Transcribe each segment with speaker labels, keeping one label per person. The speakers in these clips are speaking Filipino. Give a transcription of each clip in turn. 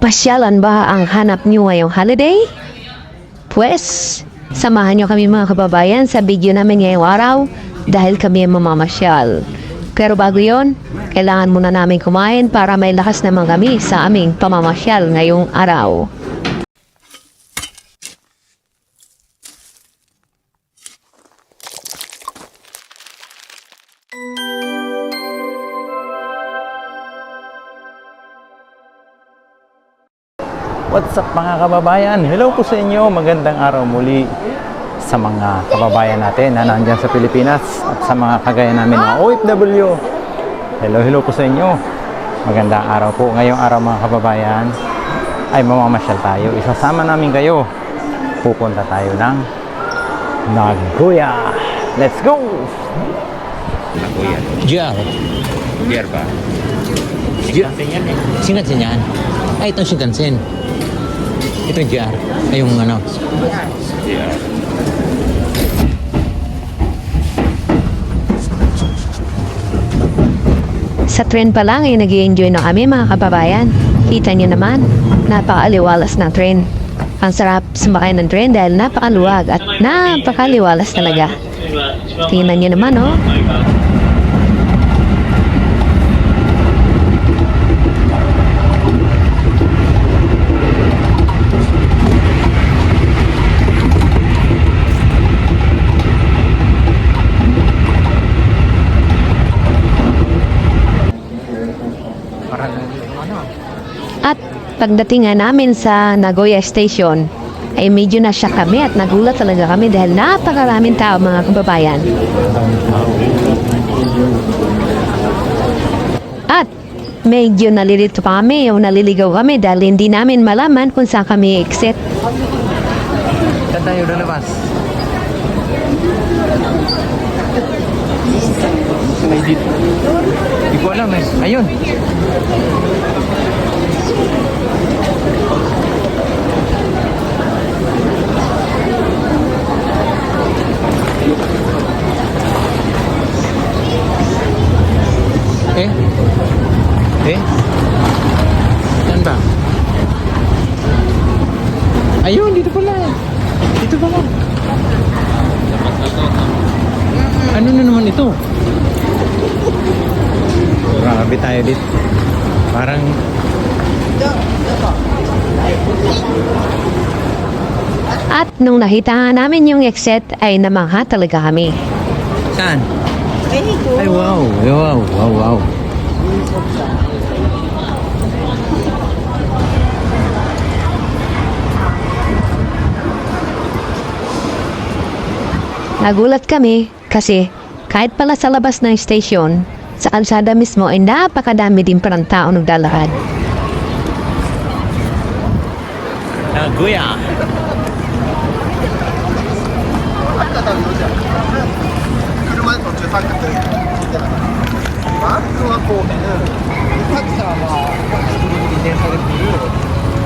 Speaker 1: Pasyalan ba ang hanap nyo ngayong holiday? Pues, samahan nyo kami mga kababayan sa video namin ngayong araw dahil kami ay mamamasyal. Pero bago yon, kailangan muna namin kumain para may lakas naman kami sa aming pamamasyal ngayong araw.
Speaker 2: What's up mga kababayan? Hello po sa inyo. Magandang araw muli sa mga kababayan natin na nandyan sa Pilipinas at sa mga kagaya namin na OFW. Hello po sa inyo. Magandang araw po. Ngayong araw mga kababayan ay mamamasyal tayo. Isasama namin kayo. Pupunta tayo ng Nagoya. Let's go!
Speaker 3: Nagoya.
Speaker 4: JR.
Speaker 3: Biar ba?
Speaker 4: Shinkansen yan. Ay, itong Shinkansen. Ito yung JR. Ay, yung ano.
Speaker 3: Biar.
Speaker 1: Sa tren pa lang ay nag-i-enjoy na kami mga kababayan. Kita niyo naman, napakaaliwalas ng tren. Ang sarap sumakay ng tren dahil napakaluwag at napakaliwalas talaga. Tingnan niyo naman, oh. At pagdating nga namin sa Nagoya Station, ay medyo na-shock kami at nagulat talaga kami dahil napakaraming tao mga kababayan. At medyo nalilito pa kami o naliligaw kami dahil hindi namin malaman kung saan kami exit.
Speaker 2: Saan tayo lalabas? May dito. Hindi ko alam eh. Ayun. Saan ba? Ayun, dito pala. Dito pala. Ano na naman ito? Grabe tayo dito. Parang
Speaker 1: At nung nakita namin yung exit ay namangha talaga kami.
Speaker 2: saan? Ay, wow. Wow.
Speaker 1: Nagulat kami kasi kahit pala sa labas ng station, sa kalsada mismo ay napakadami din parang tao naglalakad.
Speaker 2: Nagoya.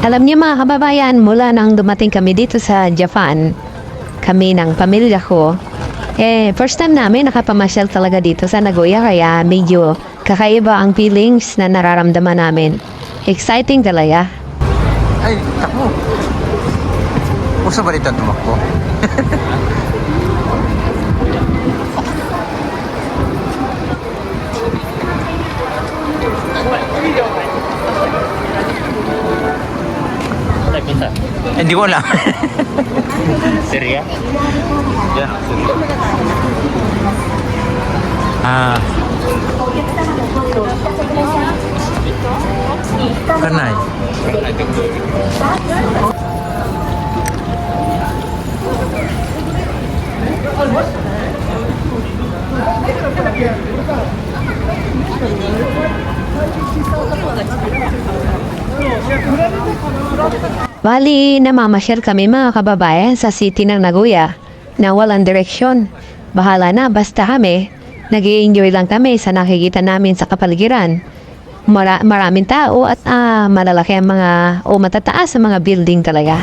Speaker 1: Alam niyo mga kababayan, mula nang dumating kami dito sa Japan, kami ng pamilya ko, first time namin nakapamasyal talaga dito sa Nagoya kaya medyo kakaiba ang feelings na nararamdaman namin. Exciting talaga.
Speaker 4: Ay, takbo. Uso ba dito tumakbo? Hindi ko alam.
Speaker 3: Seria?
Speaker 4: Yan, Kanay.
Speaker 1: Bali, namamasyal kami mga kababayan sa city ng Nagoya na walang direksyon. Bahala na, basta kami, nag-i-enjoy lang kami sa nakikita namin sa kapaligiran. Maraming tao at malalaki ang mga o matataas ang mga building talaga.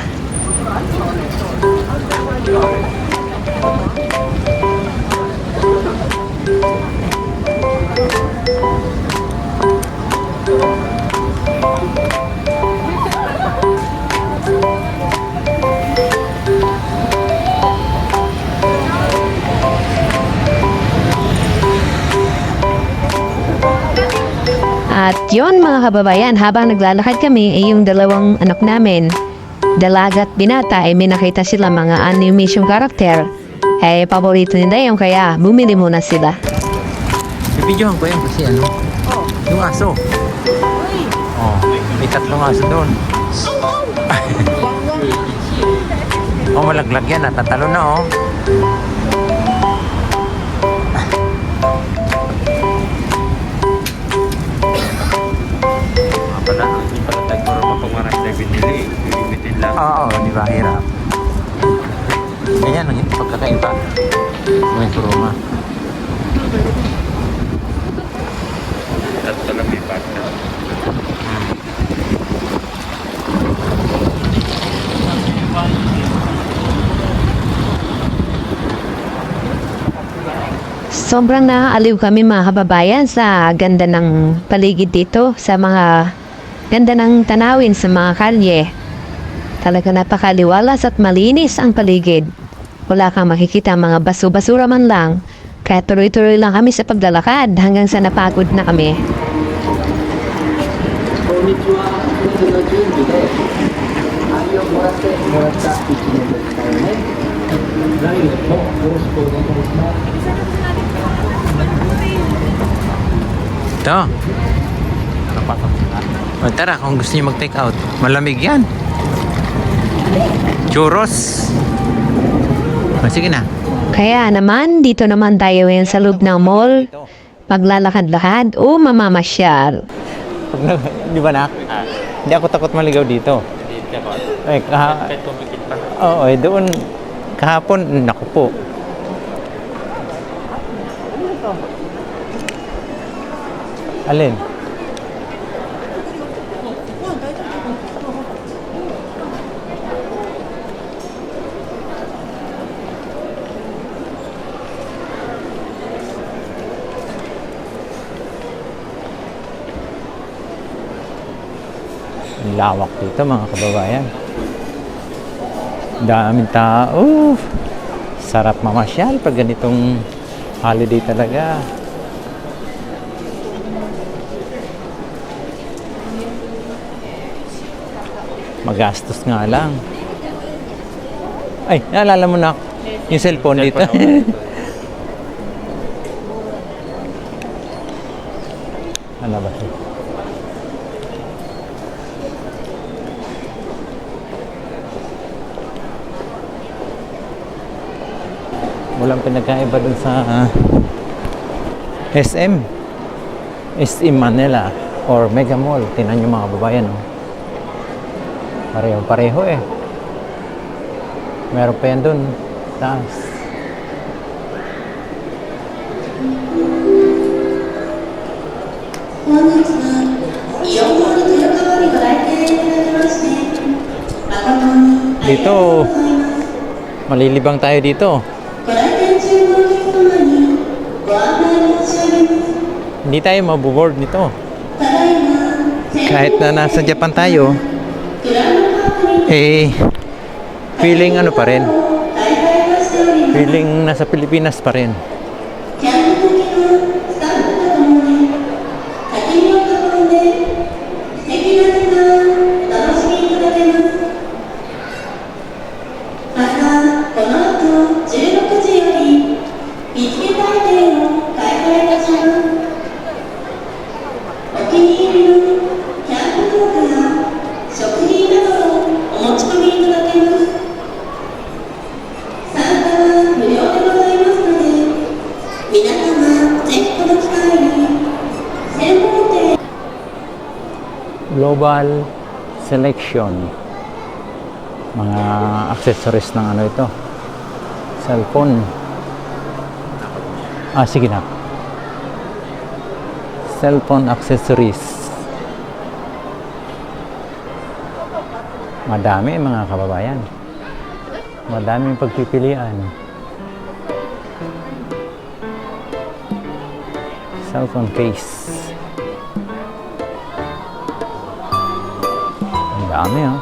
Speaker 1: At yon mga kababayan, habang naglalakad kami ay yung dalawang anak namin, dalaga at binata, ay may nakita sila mga animation character. Ay paborito nila yung kaya bumili muna sila.
Speaker 4: Ibidyohan ko yan kasi ano? Yung aso. Oh, may tatlong aso doon. Oh, malaglag yan. Natatalo na, oh.
Speaker 3: Mga pala, hindi pala tayo para mapamaras tayo binili. Limitin lang.
Speaker 4: Oo, di ba? Hirap. Ganyan ang pagkakaiba. May kuruma.
Speaker 3: Tatlo lang may pasta.
Speaker 1: Sobrang naaaliw kami mga kababayan sa ganda ng paligid dito, sa mga ganda ng tanawin sa mga kalye. Talaga napakaliwalas at malinis ang paligid. Wala kang makikita mga baso-basura man lang. Kaya tuloy-tuloy lang kami sa paglalakad hanggang sa napagod na kami.
Speaker 4: Ito. O, tara, kung gusto niyo mag-take out. Malamig yan. Churros. O, sige na.
Speaker 1: Kaya naman, dito naman tayo ngayon sa loob ng mall. Maglalakad-lakad o mamamasyal.
Speaker 2: Di ba, nak? Hindi ako takot maligaw dito.
Speaker 3: Hindi ka ba?
Speaker 2: Eh,
Speaker 3: Kahit tumikit pa.
Speaker 2: Oo, doon. Kahapon, naku po. Alin? Ang lawak dito mga kababayan. Daming tao. Sarap mamasyal pag ganitong holiday talaga. Magastos nga lang. Ay, naalala mo na yung cellphone dito. Ano ba ito? Walang pinagkaiba dun sa SM. SM Manila or Mega Mall. Tingnan nyo mga babayan. Oh. Pareho-pareho eh. Meron pa yan dun. Taas. Dito, malilibang tayo dito. Hindi tayo maboboard nito. Kahit na nasa Japan tayo, eh, feeling ano pa rin. Feeling nasa Pilipinas pa rin. Global selection. Mga accessories ng ano ito. Cellphone. Ah, sige na. Cellphone accessories. Madami mga kababayan. Madaming pagpipilian. Cellphone case. Ang dami oh.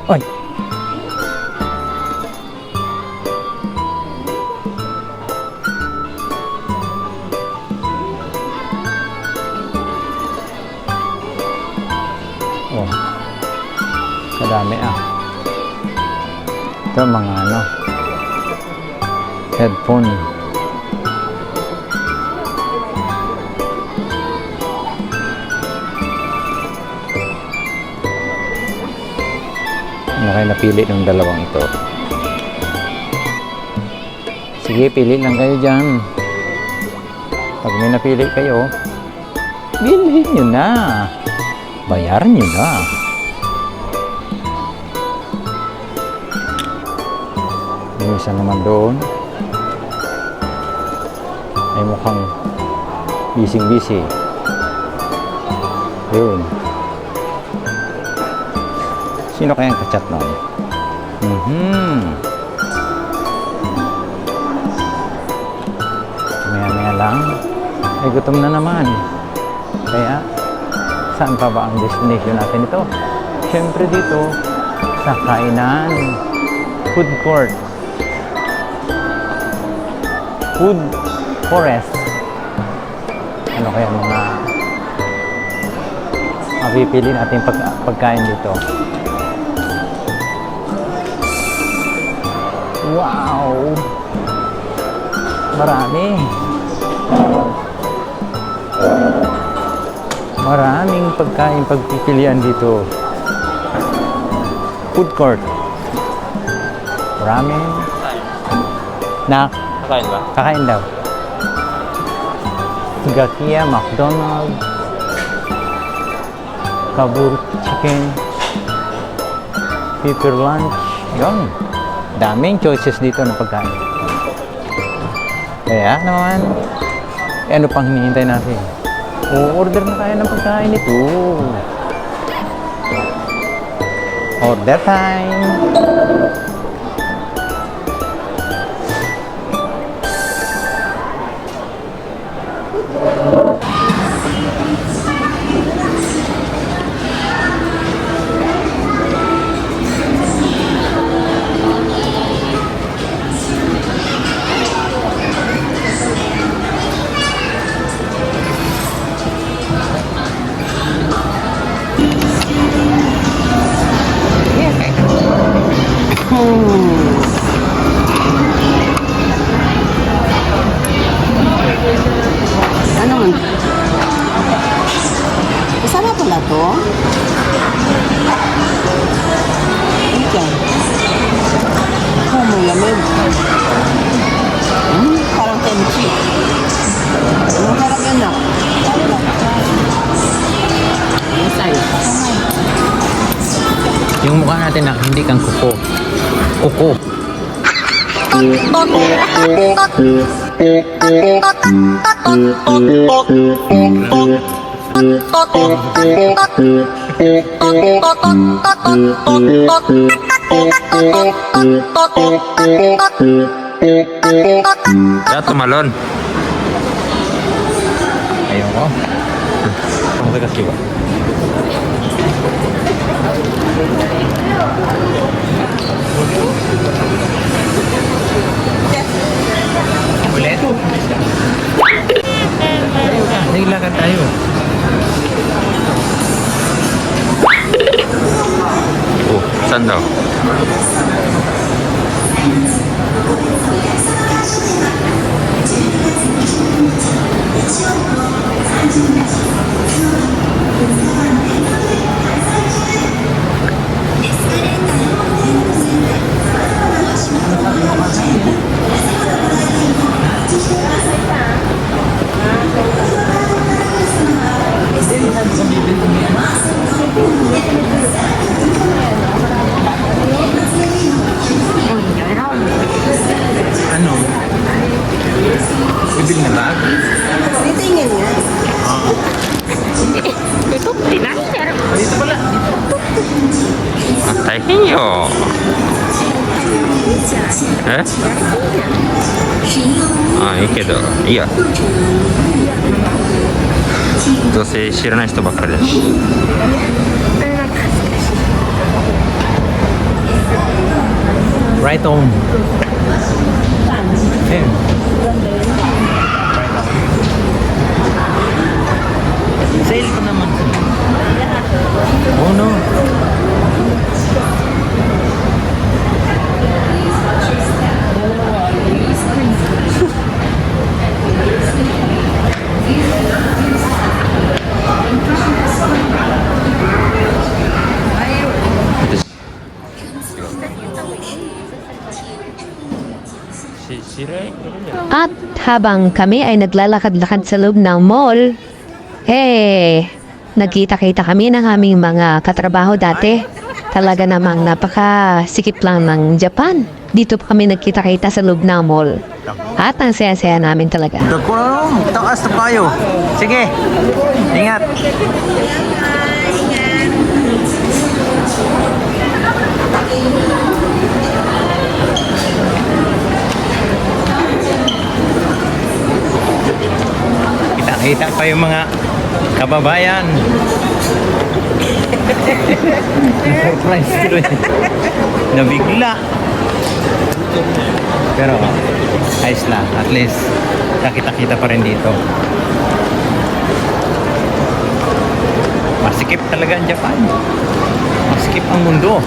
Speaker 2: Oy! Madami Ito mga headphone. Ano kayo napili ng dalawang ito? Sige, pili lang kayo dyan. Pag may napili kayo, bilhin nyo na. Bayaran nyo na. Yung isa naman doon ay mukhang busy. Yun. Sino kayang kachat nun? Maya lang ay gutom na naman. Kaya saan pa ba ang destination natin ito? Siyempre dito sa kainan, food court, food forest. Ano kaya mga mapipili natin pagkain dito? Wow! Maraming pagkain pagpipilian dito. Food court. Ramen.
Speaker 3: Kakain ba?
Speaker 2: Kakain daw. Gakia, McDonald's. Kabur chicken. Pepper lunch. Yun. Daming choices dito ng pagkain. Kaya naman, ano pang hinihintay natin? Order na tayo ng pagkain ito. Order time!
Speaker 5: Ano man? Kasama pala to? Okay. Oh, may lamig. Parang kimchi. Anong harap yan na? Yung size.
Speaker 4: Yung mukha natin na hindi kang kuko. Kuko.
Speaker 3: Ya, tumalon.
Speaker 2: Ayoko. Kamu ka kasi ba? Ulit? Tayo ka. Naglakad tayo.
Speaker 3: Oh, saan daw?
Speaker 4: Ano? Bibil na bag?
Speaker 5: Titingin nga.
Speaker 4: Dito pala.
Speaker 3: Tayo. Eh? Ah, いいけど、いいや。どうせ知らない人ばっかりだし。
Speaker 2: Right on. Ayun.
Speaker 4: Sale pa naman.
Speaker 2: Oh no.
Speaker 1: habang kami ay naglalakad-lakad sa loob ng mall, nagkita-kita kami ng aming mga katrabaho dati. Talaga namang napakasikip lang ng Japan. Dito pa kami nagkita-kita sa loob ng mall. At ang saya-saya namin talaga.
Speaker 4: Takas na tayo. Sige. Ingat. Kita-kita pa yung mga kababayan. Surprise tuloy. Nabigla. Pero ayos lang. At least nakita-kita pa rin dito. Masikip talaga ang Japan. Masikip ang mundo.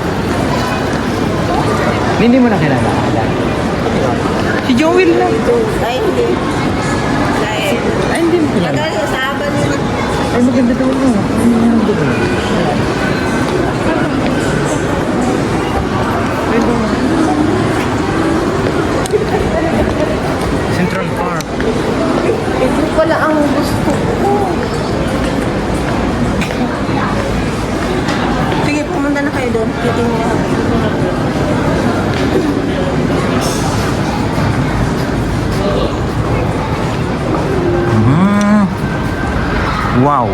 Speaker 4: Hindi mo na kilala. Si Joel lang.
Speaker 5: Ay, hindi.
Speaker 4: Ay, hindi mo kilala.
Speaker 5: Magaling sa haba nila.
Speaker 4: Ay, maganda daw mo. Central Park.
Speaker 5: Ito pala ang gusto ko. Sige, pumunta na kayo doon. Titingnan.
Speaker 4: Wow.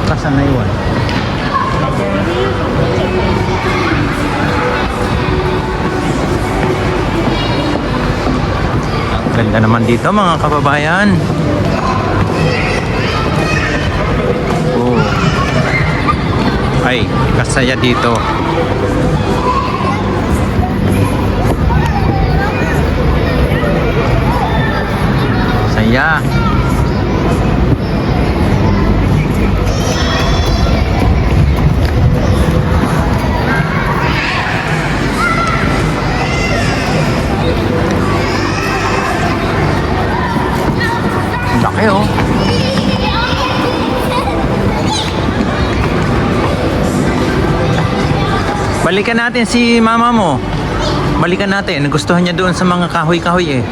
Speaker 4: Kasan na iwan? Ang ganda naman dito mga kababayan. Oh. Ay, kasaya dito. Saya. Laki oh. Balikan natin si mama mo. Balikan natin. Nagustuhan niya doon sa mga kahoy-kahoy eh.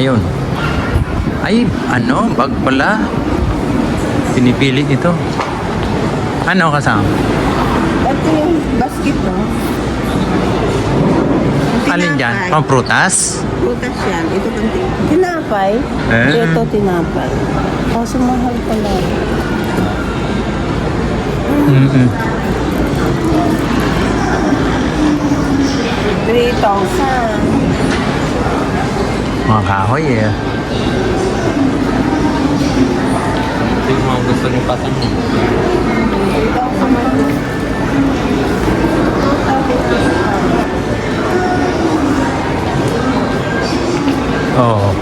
Speaker 4: Ayun. Ay, ano? Bag pala. Pinipili ito. Ano kasama?
Speaker 5: Ito yung basket, no?
Speaker 4: Alin dyan? Pamprutas?
Speaker 5: Prutas yan. Ito pang tinapay.
Speaker 4: Eh?
Speaker 5: Ito tinapay. Kaso mahal pala.
Speaker 4: Mm-mm.
Speaker 5: 3,000.
Speaker 4: Mga kahoy eh.
Speaker 3: Ito yung mga gusto niyo patang mo.
Speaker 4: Oo.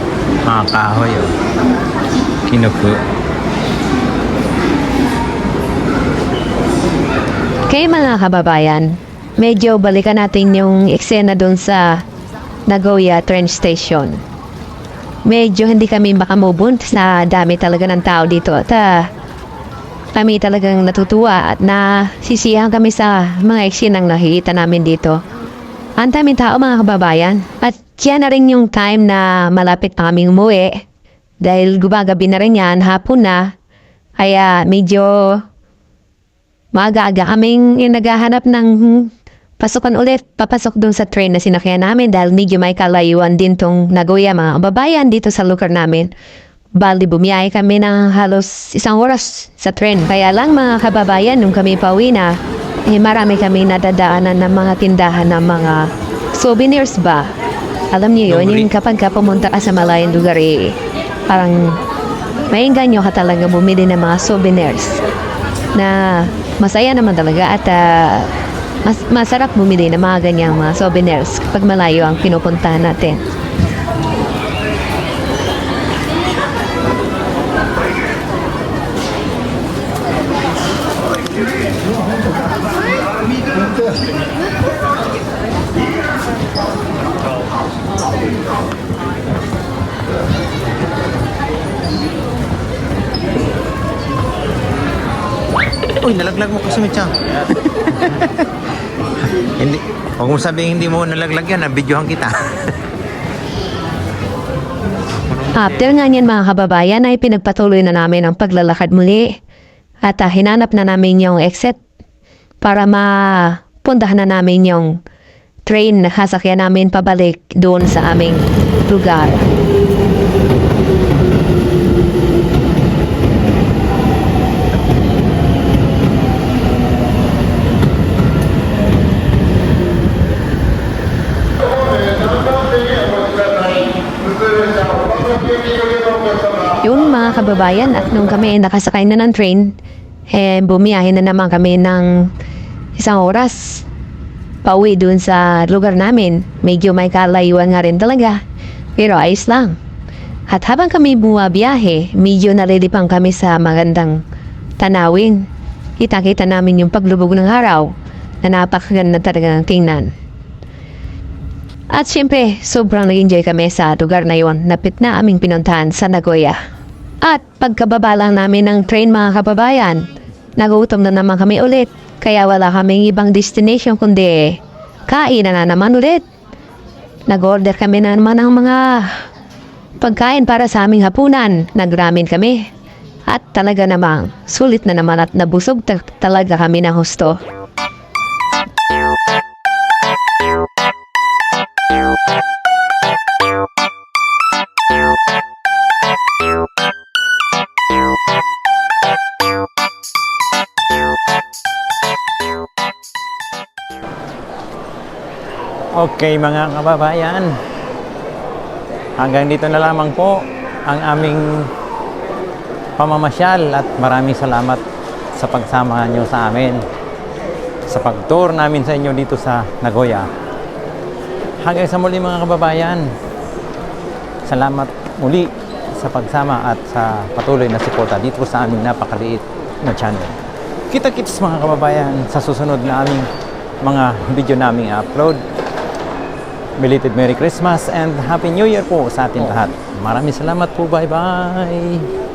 Speaker 4: Mga kahoy oh. Kinupo.
Speaker 1: Kaya mga kababayan, medyo balikan natin yung eksena doon sa Nagoya train station. Medyo hindi kami makamubun sa dami talaga ng tao dito at kami talagang natutuwa at nasisiyahan kami sa mga eksenang nakikita namin dito. Ang daming tao mga kababayan at yan na rin yung time na malapit na kaming umuwi dahil gumagabi na rin yan, hapon na, kaya medyo maaga-aga kaming naghahanap ng pasukan ulit, papasok doon sa train na sinakyan namin dahil medyo may kalayuan din tong Nagoya mga kababayan dito sa lugar namin. Bali bumiyay kami ng halos 1 oras sa train. Kaya lang mga kababayan, nung kami pauwi na, marami kami nadadaanan ng mga tindahan ng mga souvenirs ba. Alam niyo yun, yung kapag ka pumunta ka sa malayang lugar parang maingganyo ka talaga bumili ng mga souvenirs na masaya naman talaga at masarap bumili ng mga ganyang mga souvenirs kapag malayo ang pinupuntahan natin.
Speaker 4: Uy, nalaglag mo kasi Mitya. Hindi, huwag mo sabihin hindi mo nalaglag yan, nabidyohan kita.
Speaker 1: After nga niyan mga kababayan ay pinagpatuloy na namin ang paglalakad muli at hinanap na namin yung exit para mapuntahan na namin yung train na sasakyan namin pabalik doon sa aming lugar. Yung mga kababayan at nung kami nakasakay na ng train, bumiyahe na naman kami ng 1 oras pauwi dun sa lugar namin. Medyo may kalayuan nga rin talaga, pero ayos lang. At habang kami bumabiyahe, medyo nalilipang kami sa magandang tanawin. Kita-kita namin yung paglubog ng araw na napakaganda talaga ng tingnan. At syempre, sobrang nag-enjoy kami sa lugar na yon. Napit na aming pinuntahan sa Nagoya. At pagkababa lang namin ng train mga kababayan, nagutom na naman kami ulit. Kaya wala kaming ibang destination kundi kain na naman ulit. Nag-order kami na naman ng mga pagkain para sa aming hapunan. Nagramin kami. At talaga namang sulit na naman at nabusog talaga kami ng husto.
Speaker 2: Okay mga kababayan, hanggang dito na lamang po ang aming pamamasyal at maraming salamat sa pagsama nyo sa amin sa pag-tour namin sa inyo dito sa Nagoya. Hanggang sa muli mga kababayan, salamat muli sa pagsama at sa patuloy na suporta dito sa aming napakaliit na channel. Kita-kits mga kababayan sa susunod na aming mga video naming upload. Belated Merry Christmas and Happy New Year po sa ating lahat. Maraming salamat po. Bye-bye!